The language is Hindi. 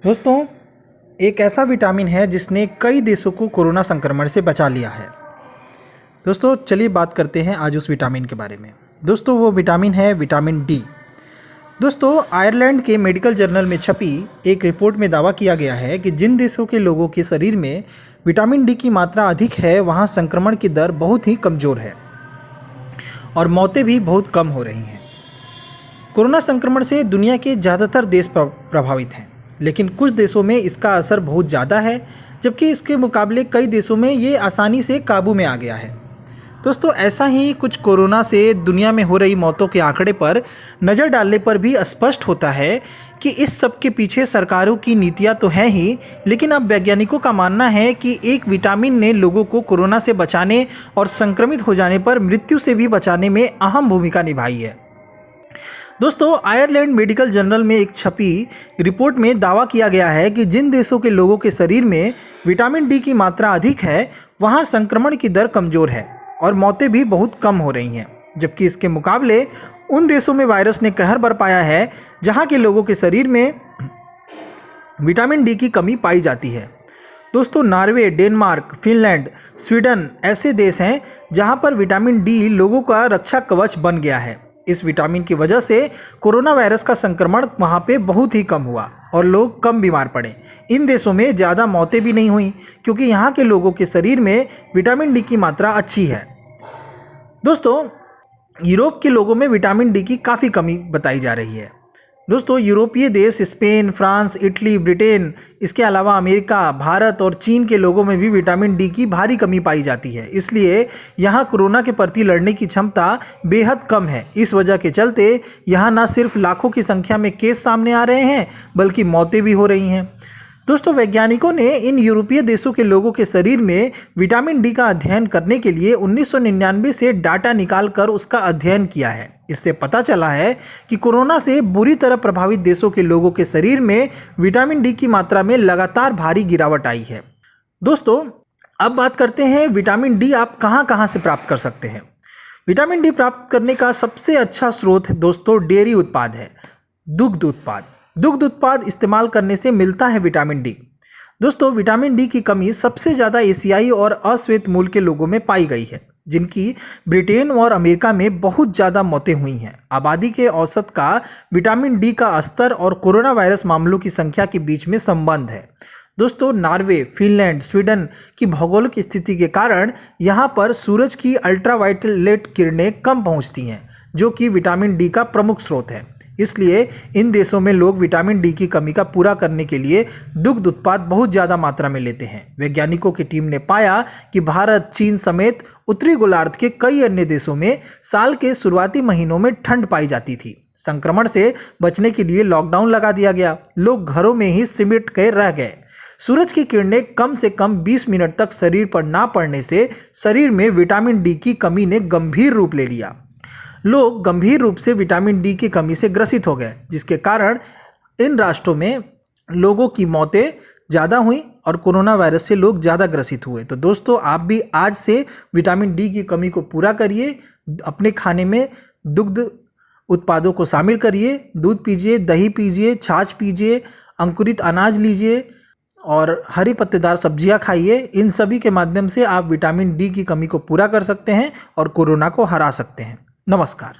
दोस्तों, एक ऐसा विटामिन है जिसने कई देशों को कोरोना संक्रमण से बचा लिया है। दोस्तों, चलिए बात करते हैं आज उस विटामिन के बारे में। दोस्तों, वो विटामिन है विटामिन डी। दोस्तों, आयरलैंड के मेडिकल जर्नल में छपी एक रिपोर्ट में दावा किया गया है कि जिन देशों के लोगों के शरीर में विटामिन डी की मात्रा अधिक है, वहाँ संक्रमण की दर बहुत ही कमज़ोर है और मौतें भी बहुत कम हो रही हैं। कोरोना संक्रमण से दुनिया के ज़्यादातर देश प्रभावित हैं, लेकिन कुछ देशों में इसका असर बहुत ज़्यादा है, जबकि इसके मुकाबले कई देशों में ये आसानी से काबू में आ गया है। दोस्तों, ऐसा ही कुछ कोरोना से दुनिया में हो रही मौतों के आंकड़े पर नज़र डालने पर भी स्पष्ट होता है कि इस सब के पीछे सरकारों की नीतियां तो हैं ही, लेकिन अब वैज्ञानिकों का मानना है कि एक विटामिन ने लोगों को कोरोना से बचाने और संक्रमित हो जाने पर मृत्यु से भी बचाने में अहम भूमिका निभाई है। दोस्तों, आयरलैंड मेडिकल जर्नल में एक छपी रिपोर्ट में दावा किया गया है कि जिन देशों के लोगों के शरीर में विटामिन डी की मात्रा अधिक है, वहाँ संक्रमण की दर कमज़ोर है और मौतें भी बहुत कम हो रही हैं, जबकि इसके मुकाबले उन देशों में वायरस ने कहर बरपाया है जहाँ के लोगों के शरीर में विटामिन डी की कमी पाई जाती है। दोस्तों, नॉर्वे, डेनमार्क, फिनलैंड, स्वीडन ऐसे देश हैं जहाँ पर विटामिन डी लोगों का रक्षा कवच बन गया है। इस विटामिन की वजह से कोरोना वायरस का संक्रमण वहाँ पे बहुत ही कम हुआ और लोग कम बीमार पड़े। इन देशों में ज़्यादा मौतें भी नहीं हुई, क्योंकि यहाँ के लोगों के शरीर में विटामिन डी की मात्रा अच्छी है। दोस्तों, यूरोप के लोगों में विटामिन डी की काफ़ी कमी बताई जा रही है। दोस्तों, यूरोपीय देश स्पेन, फ्रांस, इटली, ब्रिटेन, इसके अलावा अमेरिका, भारत और चीन के लोगों में भी विटामिन डी की भारी कमी पाई जाती है। इसलिए यहाँ कोरोना के प्रति लड़ने की क्षमता बेहद कम है। इस वजह के चलते यहाँ न सिर्फ लाखों की संख्या में केस सामने आ रहे हैं, बल्कि मौतें भी हो रही हैं। दोस्तों, वैज्ञानिकों ने इन यूरोपीय देशों के लोगों के शरीर में विटामिन डी का अध्ययन करने के लिए 1999 से डाटा निकालकर उसका अध्ययन किया है। इससे पता चला है कि कोरोना से बुरी तरह प्रभावित देशों के लोगों के शरीर में विटामिन डी की मात्रा में लगातार भारी गिरावट आई है। दोस्तों, अब बात करते हैं विटामिन डी आप कहां कहां से प्राप्त कर सकते हैं। विटामिन डी प्राप्त करने का सबसे अच्छा स्रोत दोस्तों डेयरी उत्पाद है, दुग्ध उत्पाद। दुग्ध उत्पाद इस्तेमाल करने से मिलता है विटामिन डी। दोस्तों, विटामिन डी की कमी सबसे ज़्यादा एशियाई और अश्वेत मूल के लोगों में पाई गई है, जिनकी ब्रिटेन और अमेरिका में बहुत ज़्यादा मौतें हुई हैं। आबादी के औसत का विटामिन डी का स्तर और कोरोना वायरस मामलों की संख्या के बीच में संबंध है। दोस्तों, नॉर्वे, फिनलैंड, स्वीडन की भौगोलिक स्थिति के कारण यहाँ पर सूरज की अल्ट्रावायलेट किरणें कम पहुँचती हैं, जो कि विटामिन डी का प्रमुख स्रोत है। इसलिए इन देशों में लोग विटामिन डी की कमी का पूरा करने के लिए दुग्ध उत्पाद बहुत ज़्यादा मात्रा में लेते हैं। वैज्ञानिकों की टीम ने पाया कि भारत, चीन समेत उत्तरी गोलार्ध के कई अन्य देशों में साल के शुरुआती महीनों में ठंड पाई जाती थी। संक्रमण से बचने के लिए लॉकडाउन लगा दिया गया। लोग घरों में ही सिमट कर रह गए। सूरज की किरणें कम से कम 20 मिनट तक शरीर पर ना पड़ने से शरीर में विटामिन डी की कमी ने गंभीर रूप ले लिया। लोग गंभीर रूप से विटामिन डी की कमी से ग्रसित हो गए, जिसके कारण इन राष्ट्रों में लोगों की मौतें ज़्यादा हुई और कोरोना वायरस से लोग ज़्यादा ग्रसित हुए। तो दोस्तों, आप भी आज से विटामिन डी की कमी को पूरा करिए। अपने खाने में दुग्ध उत्पादों को शामिल करिए। दूध पीजिए, दही पीजिए, छाछ पीजिए, अंकुरित अनाज लीजिए और हरी पत्तेदार सब्जियां खाइए। इन सभी के माध्यम से आप विटामिन डी की कमी को पूरा कर सकते हैं और कोरोना को हरा सकते हैं। नमस्कार।